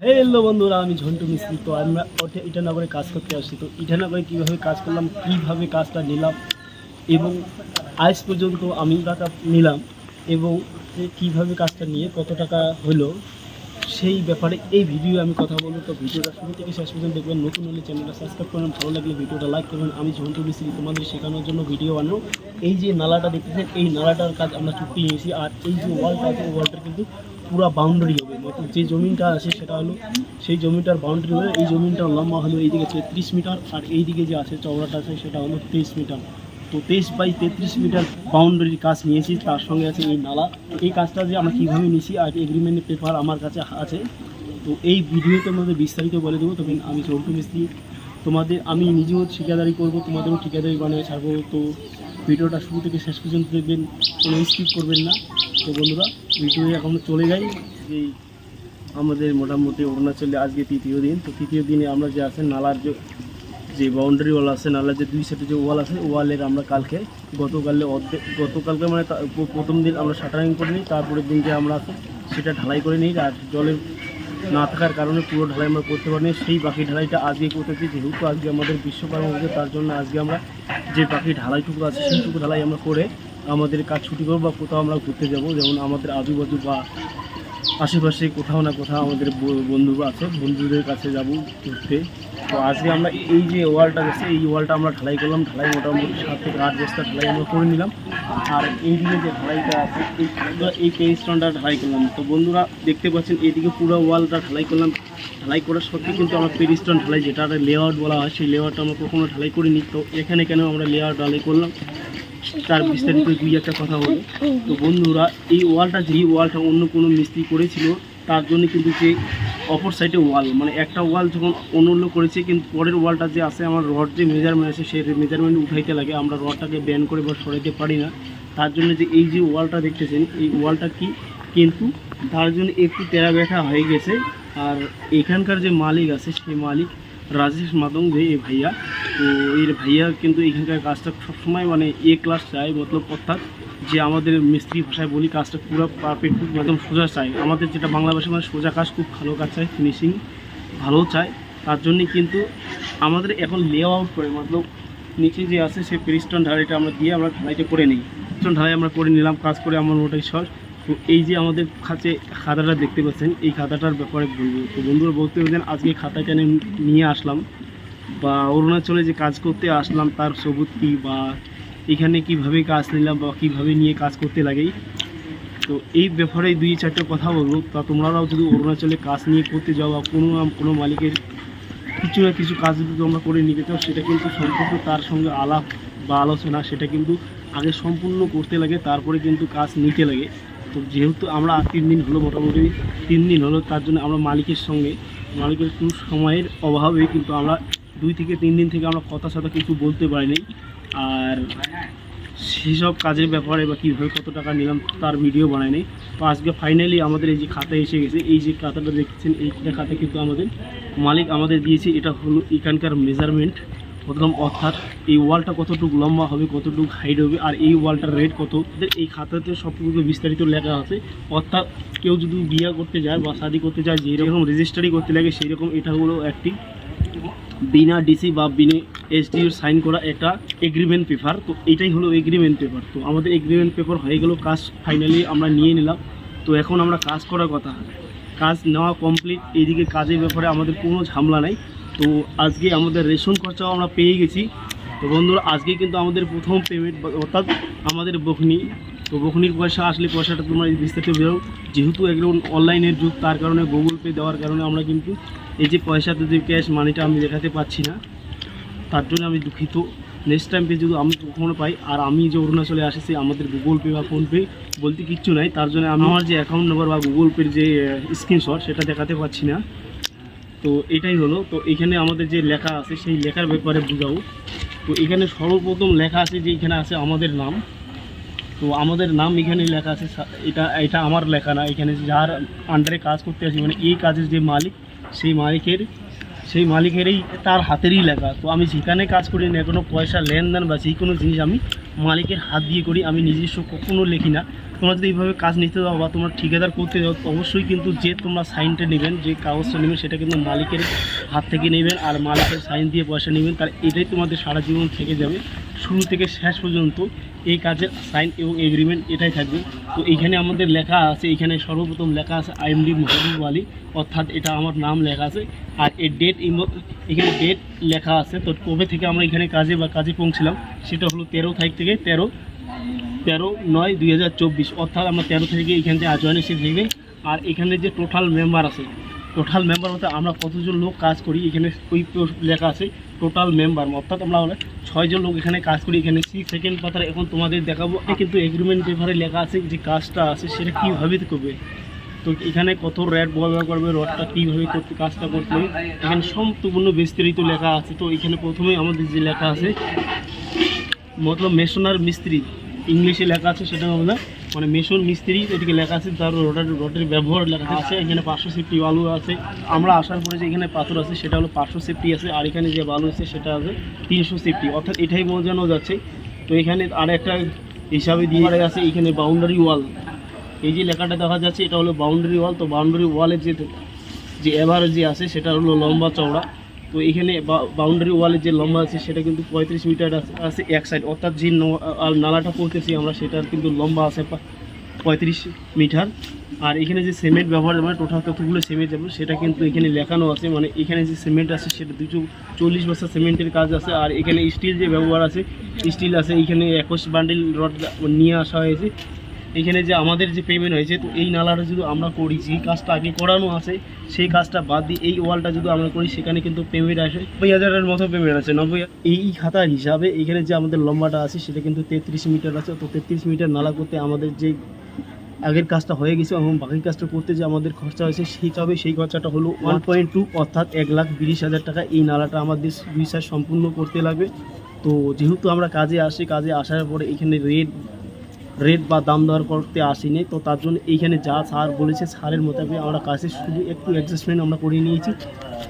Hello বন্ধুরা, আমি ঝন্টু মিস্ত্রি। তো আমরা ইটানগরে কাজ করতে আসছি। তো ইটানগরে কীভাবে কাজ করলাম, কীভাবে কাজটা নিলাম এবং আজ পর্যন্ত আমি টাকা নিলাম এবং কীভাবে কাজটা নিয়ে কত টাকা হলো সেই ব্যাপারে এই ভিডিও আমি কথা বলবো। তো ভিডিওটা শুরু থেকে শেষ পর্যন্ত দেখবেন। নতুন হলে চ্যানেলটা সাবস্ক্রাইব করবেন, ভালো লাগলে ভিডিওটা লাইক করবেন। আমি ঝন্টু মিস্ত্রি, তোমাদের শেখানোর জন্য ভিডিও বানানো। এই যে নালাটা দেখতেছেন, এই নালাটার কাজ আমরা চুক্তি নিয়েছি। আর এই যে ওয়ালটা আছে, এই ওয়ালটা কিন্তু পুরো বাউন্ডারি হবে, মতো যে জমিনটা আছে সেটা হলো সেই জমিটার বাউন্ডারি হবে। এই জমিনটার লম্বা হলো এইদিকে 33 মিটার, আর এইদিকে যে আছে চওড়াটা আছে সেটা হলো 23 মিটার। তো 23 বাই 33 মিটার বাউন্ডারির কাজ নিয়েছি, তার সঙ্গে আছে এই নালা। এই কাজটা যে আমরা কীভাবে নিয়েছি আর এগ্রিমেন্টের পেপার আমার কাছে আছে। তো এই ভিডিওতে আমাদের বিস্তারিত বলে দেবো। তবে আমি ঝন্টু মিস্ত্রি, তোমাদের আমি নিজেও ঠিকাদারি করবো, তোমাদেরও ঠিকাদারি বানিয়ে ছাড়বো। তো ভিডিওটা শুরু থেকে শেষ পর্যন্ত দেখবেন, কোনো স্কিপ করবেন না। তো বন্ধুরা, ভিডিও এখন চলে যাই। যে আমাদের মোটামুটি অরুণাচলে আজকে তৃতীয় দিন। তো তৃতীয় দিনে আমরা যে আছে নালার যে বাউন্ডারি ওয়াল আছে, নালার যে দুই সাইডে যে ওয়াল আছে, ওয়ালের আমরা গতকালকে মানে প্রথম দিন আমরা শাটারিং করে নিই। তারপরের দিন যে আমরা সেটা ঢালাই করে নিই। আর জলের না থাকার কারণে পুরো ঢালাই আমরা করতে পারিনি। সেই বাকি ঢালাইটা আজকে করতেছি, যেহেতু আজকে আমাদের বিশ্বকর্মা পুজো, তার জন্য আজকে আমরা যে বাকি ঢালাইটুকু আছে সেইটুকু ঢালাই আমরা করে আমাদের কাজ ছুটি করবো বা কোথাও আমরা ঘুরতে যাব। যেমন আমাদের আজুবাজু বা আশেপাশে কোথাও না কোথাও আমাদের বন্ধু আছে, বন্ধুদের কাছে যাব ঘুরতে। তো আজকে আমরা এই যে ওয়ালটা আছে, এই ওয়ালটা আমরা ঢালাই করলাম। ঢালাই মোটামুটি 7 থেকে 8 বস্তা ঢালাই আমরা করে নিলাম। আর এইদিকে যে ঢালাইটা আছে, এই পেস্টনটা ঢালাই করলাম। তো বন্ধুরা দেখতে পাচ্ছেন, এইদিকে পুরো ওয়ালটা ঢালাই করলাম। ঢালাই করার সত্ত্বেও কিন্তু আমরা পেরিস্টন ঢালাই, যেটা লেআউট বলা হয়, সেই লেআউটটা আমরা কখনো ঢালাই করিনি। তো এখানে কেন আমরা লেআউট ঢালাই করলাম তার বিস্তারিত দুই একটা কথা বলি। তো বন্ধুরা, এই ওয়ালটা অন্য কোনো মিস্ত্রি করেছিল, তার জন্য কিন্তু যে অপর সাইডে ওয়াল, মানে একটা ওয়াল যখন অন্য করেছে, কিন্তু পরের ওয়ালটা যে আছে, আমার রড যে মেজারমেন্ট আছে সেই মেজারমেন্ট উঠাইতে লাগে। আমরা রডটাকে ব্যান করে বা সরাইতে পারি না। তার জন্য যে এই যে ওয়ালটা দেখতেছেন, এই ওয়ালটা কিন্তু তার জন্য একটু তেরা ব্যথা হয়ে গেছে। আর এখানকার যে মালিক আছে, সেই মালিক রাজেশ মাদং যে এই ভাইয়া, তো এই ভাইয়া কিন্তু এখানকার কাজটা সবসময় মানে ক্লাস চাই, মতলব অর্থাৎ যে আমাদের মিস্ত্রি ভাষায় বলি, কাজটা পুরো পারফেক্ট, একদম সোজা চাই। আমাদের যেটা বাংলা ভাষায় মানে সোজা কাজ, খুব ভালো কাজ চাই, ফিনিশিং ভালো চাই। তার জন্যে কিন্তু আমাদের এখন লেআউট করে, মতলব নিচে যে আছে সেই পিস্টন ঢালাইটা আমরা দিয়ে আমরা ঢালাইটা করে নিই। পিস্টন ঢালাই আমরা করে নিলাম, কাজ করে আমার মোটাই সহজ। তো এই যে আমাদের কাছে খাতাটা দেখতে পাচ্ছেন, এই খাতাটার ব্যাপারে বলবো। তো বন্ধুরা বলতে পারেন, আজকে খাতাটা নিয়ে আসলাম বা অরুণাচলে যে কাজ করতে আসলাম তার সবুজ কী, বা এখানে কিভাবে কাজ নিলাম বা কীভাবে নিয়ে কাজ করতে লাগে। তো এই ব্যাপারে 2-4টা কথা বলবো। তা তোমরাও যদি অরুণাচলে কাজ নিয়ে করতে যাও বা কোনো মালিকের কিছু না কিছু কাজ যদি তোমরা করে নিতে চাও, সেটা কিন্তু সম্পূর্ণ তার সঙ্গে আলাপ বা আলোচনা, সেটা কিন্তু আগে সম্পূর্ণ করতে লাগে, তারপরে কিন্তু কাজ নিতে লাগে। তো যেহেতু আমরা 3 দিন হলো, মোটামুটি 3 দিন হলো, তার জন্য আমরা মালিকের একটু সময়ের অভাবে কিন্তু আমরা 2 থেকে 3 দিন থেকে আমরা কথা সাথে কিছু বলতে পারিনি। আর সেসব কাজের ব্যাপারে বা কীভাবে কত টাকা নিলাম তার ভিডিও বানায়নি। তো আজকে ফাইনালি আমাদের এই যে খাতা এসে গেছে। এই যে খাতাটা দেখছেন, এই খাতা কিন্তু আমাদের মালিক আমাদের দিয়েছে। এটা হলো এখানকার মেজারমেন্ট, অর্থাৎ এই ওয়ালটা কতটুকু লম্বা হবে, কতটুকু হাইট হবে, আর এই ওয়ালটার রেট কত। এই খাতাতে সব কিছু বিস্তারিত লেখা আছে। অর্থাৎ কেউ যদি বিয়ে করতে যায় বা শাদি করতে যায়, যেরকম রেজিস্ট্রি করতে লাগে, সেই রকম এটা হলো একটি বিনা ডিসি বা বিনা এসডিওর সাইন করা একটা এগ্রিমেন্ট পেপার। তো এটাই হলো এগ্রিমেন্ট পেপার। তো আমাদের এগ্রিমেন্ট পেপার হয়ে গেল, কাজ ফাইনালি আমরা নিয়ে নিলাম। তো এখন আমরা কাজ করার কথা, কাজ নেওয়া কমপ্লিট। এইদিকে কাজের ব্যাপারে আমাদের কোনো ঝামেলা নেই। তো আজকে আমাদের রেশন খরচাও আমরা পেয়ে গেছি। তো বন্ধুরা, আজকে কিন্তু আমাদের প্রথম পেমেন্ট, অর্থাৎ আমাদের বখনি। তো বখনির পয়সা আসলে পয়সাটা তোমরা বিস্তারিত বেরো। যেহেতু একদম অনলাইনের যুগ, তার কারণে গুগল পে দেওয়ার কারণে আমরা কিন্তু এই যে পয়সাতে যে ক্যাশ মানিটা আমি দেখাতে পাচ্ছি না, তার জন্য আমি দুঃখিত। নেক্সট টাইম পে যদি আমি কখনো পাই, আর আমি যে অরুণাচলে আসেছি, আমাদের গুগল পে বা ফোনপে বলতে কিচ্ছু নাই, তার জন্য আমি আমার যে অ্যাকাউন্ট নাম্বার বা গুগল পের যে স্ক্রিনশট সেটা দেখাতে পাচ্ছি না। তো এটাই হলো। তো এখানে আমাদের যে লেখা আছে সেই লেখার ব্যাপারে বুঝাবো। তো এখানে সর্বপ্রথম লেখা আছে যে এখানে আছে আমাদের নাম। তো আমাদের নাম এখানে লেখা আছে। এটা আমার লেখা না, এখানে যার আন্ডারে কাজ করতে আসি, মানে এই কাজের যে মালিক, সেই মালিকেরই তার হাতেরই লেখা। তো আমি যেখানে কাজ করি না, কোনো পয়সা লেনদেন বা যে কোনো জিনিস আমি মালিকের হাত দিয়ে করি, আমি নিজস্ব কখনো লিখি না। তোমরা যদি এইভাবে কাজ নিতে যাও বা তোমরা ঠিকাদার করতে যাও, অবশ্যই কিন্তু যে তোমরা সাইনটা নেবেন, যে কাগজটা নেবেন, সেটা কিন্তু মালিকের হাত থেকে নেবেন আর মালিকের সাইন দিয়ে পয়সা নেবেন। তার এটাই তোমাদের সারা জীবন থেকে যাবে, শুরু থেকে শেষ পর্যন্ত এই কাজের সাইন এবং এগ্রিমেন্ট এটাই থাকবে। তো এইখানে আমাদের লেখা আছে, এখানে সর্বপ্রথম লেখা আছে আইএমডি মাহবুব আলী, অর্থাৎ এটা আমার নাম লেখা আছে। আর এই ডেট এখানে ডেট লেখা আছে। তো কবে থেকে আমরা এখানে কাজে পৌঁছলাম সেটা হলো 13 তারিখ থেকে 13/9/2024, অর্থাৎ আমরা 13 তারিখে এখান থেকে জয়েন এসে থাকবে। আর এখানে যে টোটাল মেম্বার আছে, টোটাল মেম্বার বলতে আমরা কতজন লোক কাজ করি এখানে ওই লেখা আছে টোটাল মেম্বার, অর্থাৎ আমরা 6 জন লোক এখানে কাজ করি। এখানে 6 পাতার এখন তোমাদের দেখাবো, কিন্তু এগ্রিমেন্ট পেপারে লেখা আছে যে কাজটা আছে সেটা কীভাবে করবে। তো এখানে কত রেট ব্যবহার করবে, রডটা কীভাবে করতে কাজটা করতে হবে, এখানে সম্পূর্ণ বিস্তারিত লেখা আছে। তো এখানে প্রথমেই আমাদের যে লেখা আছে মতলব মেশনার মিস্ত্রি, ইংলিশে লেখা আছে, সেটা হবে না মানে মেশন মিস্ত্রি এদিকে লেখা আছে। তার রডের ব্যবহার লেখা আছে। এখানে 500 সেফটি বালু আছে। আমরা আসার পরে যে এখানে পাথর আছে সেটা হলো 500 সেফটি আছে, আর এখানে যে বালু আছে সেটা আছে 300 সেফটি, অর্থাৎ এটাই বোঝানো যাচ্ছে। তো এখানে আর একটা হিসাবে দিয়ে আছে এখানে বাউন্ডারি ওয়াল, এই যে লেখাটা দেখা যাচ্ছে এটা হলো বাউন্ডারি ওয়াল। তো বাউন্ডারি ওয়ালের যে এভারেজ যে আছে সেটা হলো লম্বা চওড়া। তো এখানে বাউন্ডারি ওয়ালের যে লম্বা আছে সেটা কিন্তু 35 মিটার আছে এক সাইড, অর্থাৎ যে নালাটা করতেছি আমরা সেটার কিন্তু লম্বা আছে 35 মিটার। আর এখানে যে সিমেন্ট ব্যবহার মানে টোটাল কতগুলো সিমেন্ট যাবে সেটা কিন্তু এখানে লেখানো আছে, মানে এখানে যে সিমেন্ট আছে সেটা 240 বস্তা সিমেন্টের কাজ আছে। আর এখানে স্টিল যে ব্যবহার আছে, স্টিল আছে এখানে 21 বান্ডিল রড নিয়ে আসা হয়েছে। এখানে যে আমাদের যে পেমেন্ট হয়েছে, তো এই নালাটা যদি আমরা করি, যে কাজটা আগে করানো আছে সেই কাজটা বাদ দিয়ে এই ওয়ালটা যদি আমরা করি সেখানে কিন্তু পেমেন্ট আসে 90,000-এর মতো পেমেন্ট আছে। 90 এই খাতার হিসাবে এখানে যে আমাদের লম্বাটা আছে সেটা কিন্তু 33 মিটার আছে। তো 33 মিটার নালা করতে আমাদের যে আগের কাজটা হয়ে গেছে এবং বাকি কাজটা করতে যে আমাদের খরচা হয়েছে সেই খরচাটা হলো 1.2, অর্থাৎ 1,20,000 টাকা। এই নালাটা আমাদের 2 সাইড সম্পূর্ণ করতে লাগবে। তো যেহেতু আমরা কাজে আসার পরে এখানে রেট বা দাম দর করতে আসিনি, তো তার জন্য এইখানে যা স্যার বলেছে স্যারের মোতাবেক আমরা কাজে শুধু একটু অ্যাডজাস্টমেন্ট আমরা করে নিয়েছি।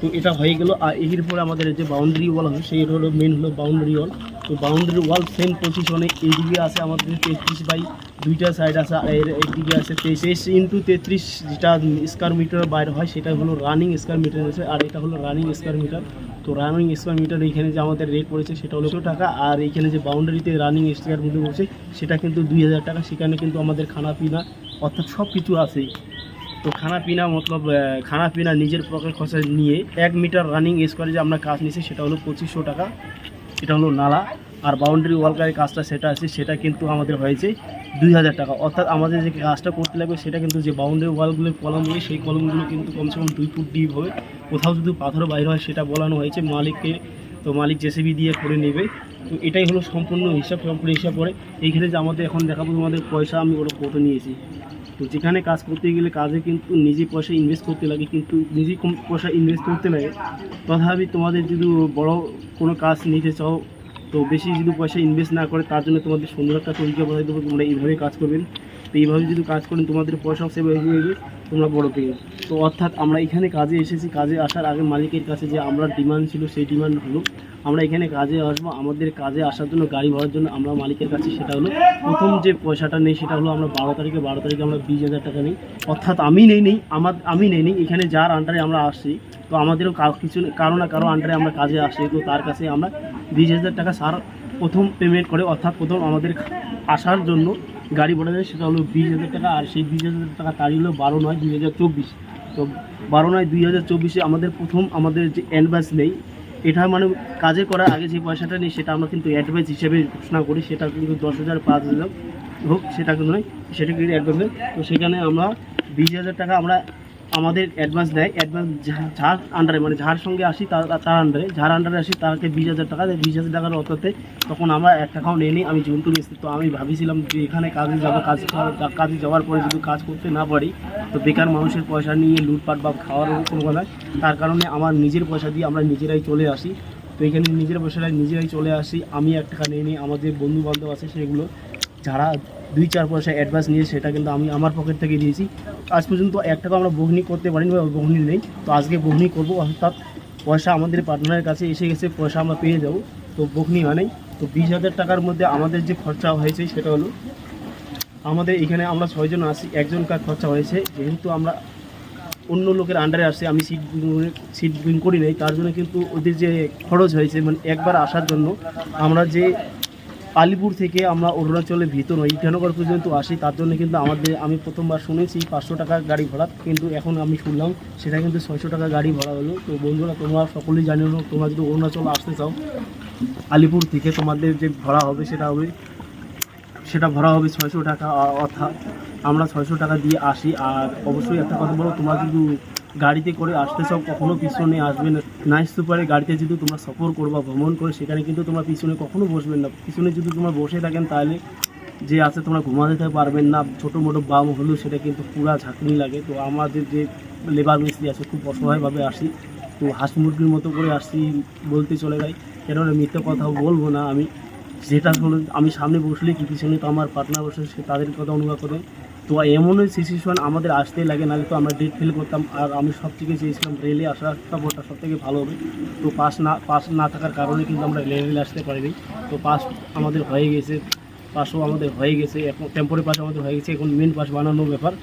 তো এটা হয়ে গেল। আর এর পরে আমাদের যে বাউন্ডারি ওয়াল হবে সেই হলো মেন হলো বাউন্ডারি ওয়াল। তো বাউন্ডারি ওয়াল সেম পজিশনে এইদিকে আছে আমাদের 33/2টা সাইড আছে, আর এইদিকে আছে 23x33, যেটা স্কোয়ার মিটার বাইরে হয় সেটা হলো রানিং স্কোয়ার মিটার আছে, আর এটা হলো রানিং স্কোয়ার মিটার। তো রানিং স্কোয়ার মিটার এখানে যে আমাদের রেট পড়েছে সেটা হলো 100 টাকা। আর এখানে যে বাউন্ডারিতে রানিং স্কোয়ার মিটার পড়ছে সেটা কিন্তু 2,000 টাকা। সেখানে কিন্তু আমাদের খানা পিনা অর্থাৎ সব কিছু আছে। তো খানা পিনা নিজের পকেট খরচা নিয়ে 1 মিটার রানিং স্কোয়ারে যে আমরা কাজ নিয়েছি সেটা হলো 2500 টাকা। এটা হলো নালা। আর বাউন্ডারি ওয়ালকারের কাজটা সেটা আছে, সেটা কিন্তু আমাদের হয়েছে 2,000 টাকা। অর্থাৎ আমাদের যে কাজটা করতে লাগবে সেটা কিন্তু যে বাউন্ডারি ওয়ালগুলোর কলমগুলো, সেই কলমগুলো কিন্তু কমসে কম 2 ফুট ডিপ হবে। কোথাও যদি পাথর বাইরে হয় সেটা বলানো হয়েছে মালিককে, তো মালিক জেসিবি দিয়ে করে নেবে। তো এটাই হলো সম্পূর্ণ হিসাব করে এইখানে যে আমাদের এখন দেখাবো তোমাদের পয়সা আমি ওরা কত নিয়েছি। তো যেখানে কাজ করতে গেলে কাজে কিন্তু নিজে পয়সা ইনভেস্ট করতে লাগে, কিন্তু নিজে কম পয়সা ইনভেস্ট করতে লাগে। তথাপি তোমাদের যদি বড় কোনো কাজ নিতে চাও, তো বেশি যদি পয়সা ইনভেস্ট না করে, তার জন্য তোমাদের সুন্দর একটা তরিকা বলে দেবো, তোমরা এইভাবে কাজ করবেন। তো এইভাবে যদি কাজ করেন তোমাদের পয়সাও সেভ হয়ে যাবে, তোমরা বড় পেয়ে। তো অর্থাৎ আমরা এখানে কাজে এসেছি, কাজে আসার আগে মালিকের কাছে যে আমরা ডিমান্ড ছিল সেই ডিমান্ড হলো আমরা এখানে কাজে আসবো। আমাদের কাজে আসার জন্য গাড়ি ভাড়ার জন্য আমরা মালিকের কাছে সেটা হলো প্রথম যে পয়সাটা নেই সেটা হলো আমরা 12 তারিখে আমরা 20,000 টাকা নিই। অর্থাৎ আমি নেই এখানে যার আন্ডারে আমরা আসছি, তো আমাদেরও কিছু কারো না কারো আন্ডারে আমরা কাজে আসি, তো তার কাছে আমরা 20,000 টাকা স্যার প্রথম পেমেন্ট করে, অর্থাৎ প্রথম আমাদের আসার জন্য গাড়ি ভাড়া দেয় সেটা হলো 20,000 টাকা। আর সেই 20,000 টাকা তারিখ হলো 12/9/2024। তো 12/9/2024 আমাদের প্রথম আমাদের যে অ্যাডভান্স নেই, এটা মানে কাজে করার আগে যে পয়সাটা নেই সেটা আমরা কিন্তু অ্যাডভান্স হিসেবে ঘোষণা করি। সেটা কিন্তু 10,000 5,000 হোক সেটা কিন্তু নয়, সেটা কিন্তু অ্যাডভান্স। তো সেখানে আমরা 20,000 টাকা আমরা আমাদের অ্যাডভান্স দেয়। অ্যাডভান্স যার আন্ডারে মানে যার সঙ্গে আসি যার আন্ডারে আসি তাকে 20,000 টাকা দেয়। 20,000 টাকার অর্থে তখন আমরা 1 টাকাও নিই। আমি জন্তু নিয়েছি, তো আমি ভাবিছিলাম যে এখানে কাজে যাবো, কাজে যাওয়ার পরে যদি কাজ করতে না পারি তো বেকার মানুষের পয়সা নিয়ে লুটপাট বা খাওয়ার কোনো কথা। তার কারণে আমার নিজের পয়সা দিয়ে আমরা নিজেরাই চলে আসি। তো এখানে নিজের পয়সাটাই নিজেরাই চলে আসি। আমি 1 টাকা নিয়ে নিই, আমাদের বন্ধু বান্ধব আছে সেগুলো যারা 2-4 পয়সা অ্যাডভান্স নিয়ে সেটা কিন্তু আমি আমার পকেট থেকে দিয়েছি। আজ পর্যন্ত 1 টাকা আমরা বহনি করতে পারিনি বা বহনি নেই, তো আজকে বহনি করবো। অর্থাৎ পয়সা আমাদের পার্টনারের কাছে এসে গেছে, পয়সা আমরা পেয়ে যাবো, তো বহনি হয় নাই। তো 20,000 টাকার মধ্যে আমাদের যে খরচা হয়েছে সেটা হলো আমাদের এখানে আমরা 6 জন আছি, একজনকার খরচা হয়েছে, যেহেতু আমরা অন্য লোকের আন্ডারে আসছে, আমি সিট বুকিং করি নাই, তার জন্য কিন্তু ওদের যে খরচ হয়েছে মানে একবার আসার জন্য আমরা যে আলিপুর থেকে আমরা অরুণাচলের ভিতর ইটানগর পর্যন্ত আসি, তার জন্য কিন্তু আমি প্রথমবার শুনেছি 500 টাকা গাড়ি ভাড়া, কিন্তু এখন আমি শুনলাম সেটা কিন্তু 600 টাকা গাড়ি ভাড়া হলো। তো বন্ধুরা, তোমরা সকলেই জানিও, তোমরা যদি অরুণাচল আসতে চাও আলিপুর থেকে তোমাদের যে ভাড়া হবে সেটা ভাড়া হবে 600 টাকা, অর্থাৎ আমরা 600 টাকা দিয়ে আসি। আর অবশ্যই একটা কথা বলো, তোমরা যদি গাড়িতে করে আসতে চাও কখনও পিছনে আসবে না। নাইট সুপারে গাড়িতে যদি তোমরা সফর করবা ভ্রমণ করে, সেখানে কিন্তু তোমরা পিছনে কখনো বসবেন না। পিছনে যদি তোমরা বসে থাকেন তাহলে যে আছে তোমরা ঘুমাতে পারবেন না, ছোটো মোটো বাম হলেও সেটা কিন্তু পুরা ঝাঁকুনি লাগে। তো আমাদের যে লেবার মিস্ত্রি আছে খুব অসহায়ভাবে আসি, তো হাঁস মুরগির মতো করে আসছি বলতে চলে যাই, কেননা মিথ্যে কথা বলবো না। যেটা হলো আমি সামনে বসলে কি পিছনে তো আমার পার্টনার বসে, সে তাদের কথা অনুভব করে। তো এমনই সিচুয়েশন আমাদের আসতেই লাগে, নাহলে তো আমরা ডেট ফেল করতাম। আর আমি সব থেকে চেয়েছিলাম রেলে আসাটা ভোটটা সব থেকে ভালো হবে। তো পাস না থাকার কারণে কিন্তু আমরা রেলে আসতে পারিনি। তো পাস আমাদের হয়ে গেছে, পাসও আমাদের হয়ে গেছে, এখন টেম্পোরারি পাস আমাদের হয়ে গেছে, এখন মেন পাস বানানোর ব্যাপার।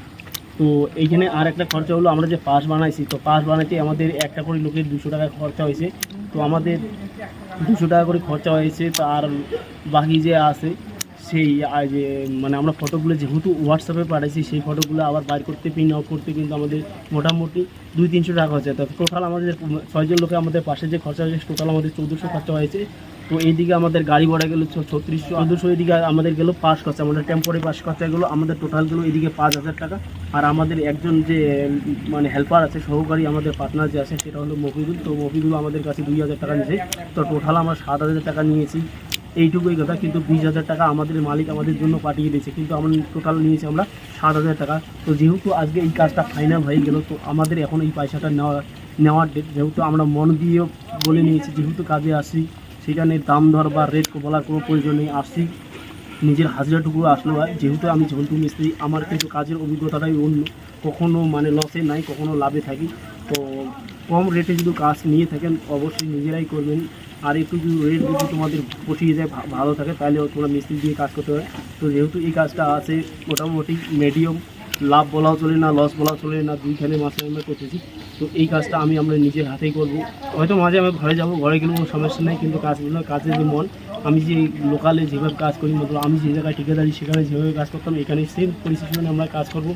তো এইখানে আর একটা খরচা হলো, আমরা যে পাস বানাইছি, তো পাস বানাইতে আমাদের একটা করে লোকের 200 টাকা খরচা হয়েছে। তো আমাদের 200 টাকা করে খরচা হয়েছে। তো আর বাকি যে আছে সেই যে মানে আমরা ফটোগুলো যেহেতু হোয়াটসঅ্যাপে পাঠাইছি, সেই ফটোগুলো আবার বাইর করতে প্রিন্ট আউট করতে কিন্তু আমাদের মোটামুটি 200-300 টাকা হয়েছে। তো টোটাল আমাদের 6 জন লোকে আমাদের পাশে যে খরচা হয়েছে টোটাল আমাদের 1400 খরচা হয়েছে। তো এইদিকে আমাদের গাড়ি ভাড়া গেলো 3600, এদিকে আমাদের গেলো পাস খরচা, আমাদের টেম্পোরারি পাস খরচা গেলো আমাদের টোটাল গেলো এদিকে 5000 টাকা। আর আমাদের একজন যে মানে হেল্পার আছে, সহকারী আমাদের পার্টনার যে আছে, সেটা হলো মফিদুল। তো মফিদুল আমাদের কাছে 2000 টাকা নিয়েছে। তো টোটাল আমরা 7000 টাকা নিয়েছি, এইটুকুই কথা। কিন্তু 20000 টাকা আমাদের মালিক আমাদের জন্য পাঠিয়ে দিয়েছে, কিন্তু আমরা টোটাল নিয়েছি আমরা 7000 টাকা। তো যেহেতু আজকে এই কাজটা ফাইনাল হয়ে গেল, তো আমাদের এখন এই পয়সাটা নেওয়ার ডেট, যেহেতু আমরা মন দিয়েও বলে নিয়েছি, যেহেতু কাজে আসি সেখানে দাম দর বা রেট বলার কোনো প্রয়োজন নেই, আসছি নিজের হাজিরাটুকু আসলো। আর যেহেতু আমি ঝন্টু মিস্ত্রি, আমার কিন্তু কাজের অভিজ্ঞতাটাই অন্য, কখনো মানে লসে নাই, কখনো লাভে থাকি। তো কম রেটে যদি কাজ নিয়ে থাকেন অবশ্যই নিজেরাই করবেন। আর একটু যদি রেট যদি তোমাদের পচিয়ে যায় ভালো থাকে, তাহলে তোমরা মিস্ত্রি দিয়ে কাজ করতে হয়। তো যেহেতু এই কাজটা আছে মোটামুটি মিডিয়াম, লাভ বলাও চলে না, লস বলাও চলে না, দুইখানে মাসে আমরা করতেছি। তো এই কাজটা আমরা নিজের হাতেই করব। হয়তো মাঝে আমি ঘরে যাব, ঘরে গেলেও কোনো সমস্যা নেই, কিন্তু কাজগুলো কাজের যে মন, আমি যে লোকালে যেভাবে কাজ করি, মতলব আমি যে জায়গায় ঠিকাদারি সেখানে যেভাবে কাজ করতাম, এখানে সেম পরিস্থিতি আমরা কাজ করব।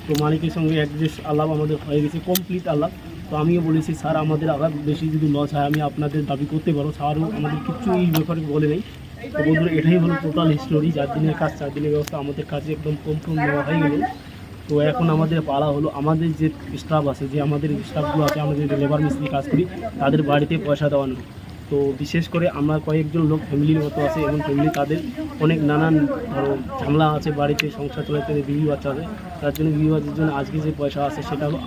তো মালিকের সঙ্গে অ্যাডজাস্ট আলাপ আমাদের হয়ে গেছে, কমপ্লিট আলাপ। তো আমিও বলেছি স্যার আমাদের আবার বেশি যদি লস হয় আমি আপনাদের দাবি করতে পারো, স্যারও আমাদের কিছু এই ব্যাপারে বলে নেই। তো বন্ধুরা, এটাই হলো টোটাল হিস্টোরি। 4 দিনের কাজ 4 দিনের ব্যবস্থা আমাদের কাছে একদম কনফার্ম দেওয়া হয়ে গেল। তো এখন আমাদের পালা হলো, আমাদের যে স্টাফ আছে, যে আমাদের স্টাফগুলো আছে, আমাদের যে লেবার মিস্ত্রি কাজ করি, তাদের বাড়িতে পয়সা দেওয়ানো। তো বিশেষ করে আমরা কয়েকজন লোক ফ্যামিলির মতো আছে, এবং ফ্যামিলি তাদের অনেক নানান ধরো ঝামেলা আছে, বাড়িতে সংসার চলাতে বিবি বাচ্চা আছে, তার জন্য বিবি বাচ্চার জন্য আজকে যে পয়সা আছে সেটা হলো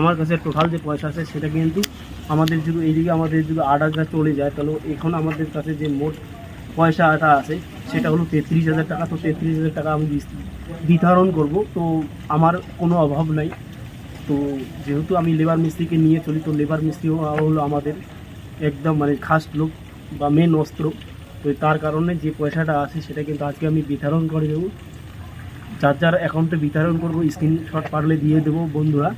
আমার কাছে টোটাল যে পয়সা আছে সেটা কিন্তু আমাদের যদি এইদিকে আমাদের যদি 8000 চলে যায়, তাহলে এখন আমাদের কাছে যে মোট পয়সাটা আছে সেটা হলো 33000 টাকা। তো 33000 টাকা আমি বিতরণ করব। তো আমার কোনো অভাব নাই। তো যেহেতু আমি লেবার মিস্ত্রিকে নিয়ে চলি, তো লেবার মিস্ত্রি হলো আমাদের একদম মানে খাস লোক বা মেন অস্ত্র। তো তার কারণে যে পয়সাটা আছে সেটা কিন্তু আজকে আমি বিতরণ করে দেবো, যার যার অ্যাকাউন্টে বিতরণ করবো, স্ক্রিনশট পারলে দিয়ে দেবো বন্ধুরা।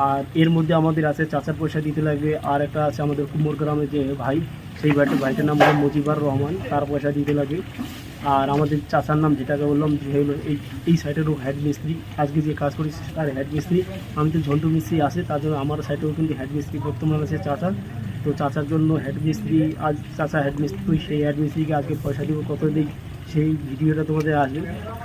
আর এর মধ্যে আমাদের আছে চাচার পয়সা দিতে লাগবে, আর একটা আছে আমাদের কুমোর গ্রামে যে ভাই, সেই ভাইটার নাম হলো মুজিবুর রহমান, তার পয়সা দিতে লাগে। আর আমাদের চাচার নাম যেটাকে বললাম যে হলো এই সাইডেরও হেড মিস্ত্রি, আজকে যে কাজ করি তার হেড মিস্ত্রি। আমি তো ঝন্টু মিস্ত্রি আছে, তার জন্য আমার সাইডেও কিন্তু হেড মিস্ত্রি বর্তমানে আছে চাচার। তো চাচার জন্য হেড মিস্ত্রি, আজ চাচা হেড মিস্ত্রি, সেই হেড মিস্ত্রিকে আজকে পয়সা দিব, কত দিই সেই ভিডিওটা তোমাদের আসবে।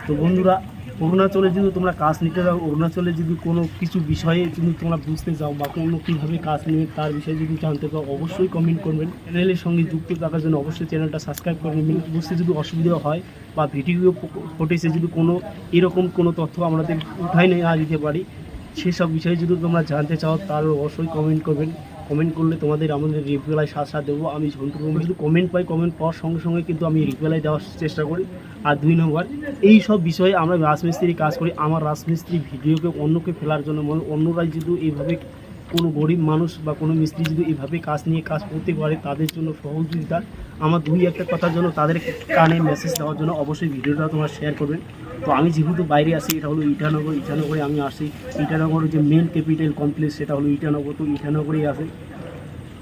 তো বন্ধুরা, অরুণাচলে যদি তোমরা কাজ নিতে যাও, অরুণাচলে যদি কোনো কিছু বিষয়ে যদি তোমরা বুঝতে চাও বা কোনো কীভাবে কাজ নেবে তার বিষয়ে যদি জানতে চাও, অবশ্যই কমেন্ট করবেন। চ্যানেলের সঙ্গে যুক্ত থাকার জন্য অবশ্যই চ্যানেলটা সাবস্ক্রাইব করে নেবেন। বুঝতে যদি অসুবিধা হয় বা ভিডিও ফুটেজে যদি কোনো এরকম কোনো তথ্য আমাদের উঠাই না দিতে পারি, সেসব বিষয়ে যদি তোমরা জানতে চাও তাহলে অবশ্যই কমেন্ট করবেন। কমেন্ট করলে তোমাদের আমাদের রিপ্লাই সাথে দেবো। আমি ঝন্টু যদি কমেন্ট পাই, কমেন্ট পাওয়ার সঙ্গে সঙ্গে কিন্তু আমি রিপ্লাই দেওয়ার চেষ্টা করি। আর 2 নম্বর, এই সব বিষয়ে আমরা রাজমিস্ত্রি কাজ করি, আমার রাজমিস্ত্রি ভিডিওকে অন্যকে ফেলার জন্য, অন্যরাই যদি এইভাবে কোনো গরিব মানুষ বা কোনো মিস্ত্রি যদি এভাবে কাজ নিয়ে কাজ করতে পারে তাদের জন্য সহযোগিতা আমার দুই একটা কথার জন্য তাদের কানে মেসেজ দেওয়ার জন্য অবশ্যই ভিডিওটা তোমরা শেয়ার করবেন। তো আমি যেহেতু বাইরে আসি, এটা হলো ইটানগরে আমি আসি। ইটানগরের যে মেন ক্যাপিটাল কমপ্লেক্স সেটা হলো ইটানগর, তো ইটানগরেই আসে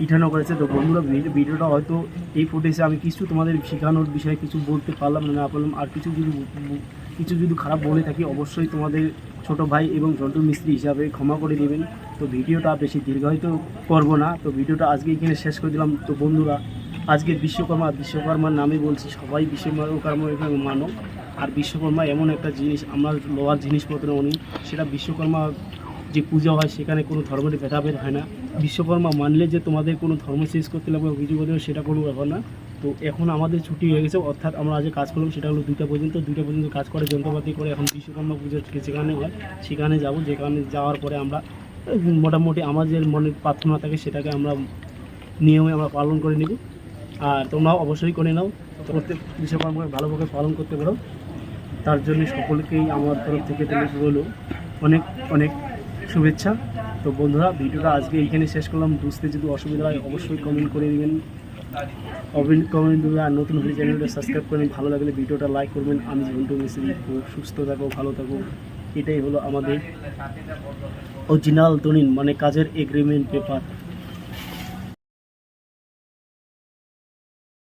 ইটানগর আছে। তো বন্ধুরা ভিডিওটা হয়তো এই ফুটেজে আমি কিছু তোমাদের শেখানোর বিষয়ে কিছু বলতে পারলাম না পারলাম, আর কিছু যদি খারাপ বলে থাকি অবশ্যই তোমাদের ছোট ভাই এবং জন্টু মিস্ত্রি হিসাবে ক্ষমা করে দেবেন। তো ভিডিওটা বেশি দীর্ঘায়িত করব না, তো ভিডিওটা আজকে এখানে শেষ করে দিলাম। তো বন্ধুরা আজকে বিশ্বকর্মার নামে বলছি, সবাই বিশ্বকর্মা মানো। আর বিশ্বকর্মা এমন একটা জিনিস, আমরা লোহার জিনিসপত্র অনেক, সেটা বিশ্বকর্মা যে পূজা হয় সেখানে কোনো ধর্মের ভেদাভেদ হয় না। বিশ্বকর্মা মানলে যে তোমাদের কোনো ধর্ম শেষ করতে লাগবে কিছু করতে হবে সেটা কোনো ব্যাপার না। তো এখন আমাদের ছুটি হয়ে গেছে, অর্থাৎ আমরা আজ কাজ করলাম সেটা হলো 2টা পর্যন্ত কাজ করে যন্ত্রপাতি করে এখন বিশ্বকর্মা পুজো যেখানে হয় সেখানে যাব। যেখানে যাওয়ার পরে আমরা মোটামুটি আমাদের মনের প্রার্থনা থাকে সেটাকে আমরা নিয়মে আমরা পালন করে নেব। আর তোমরাও অবশ্যই করে নাও, প্রত্যেক বিশ্বকর্মাকে ভালোভাবে পালন করতে পারো। তার জন্য সকলকেই আমার তরফ থেকে রইল অনেক অনেক শুভেচ্ছা। তো বন্ধুরা ভিডিওটা আজকে এইখানে শেষ করলাম। বুঝতে যদি অসুবিধা হয় অবশ্যই কমেন্ট করে দেবেন, কমেন্ট দেবেন। আর নতুন হলে চ্যানেলটা সাবস্ক্রাইব করেন, ভালো লাগলে ভিডিওটা লাইক করবেন। আমি ঝন্টু মিস্ত্রি, সুস্থ থাকো, ভালো থাকো, এটাই হলো আমাদের অরিজিনাল দলিল, মানে কাজের এগ্রিমেন্ট পেপার।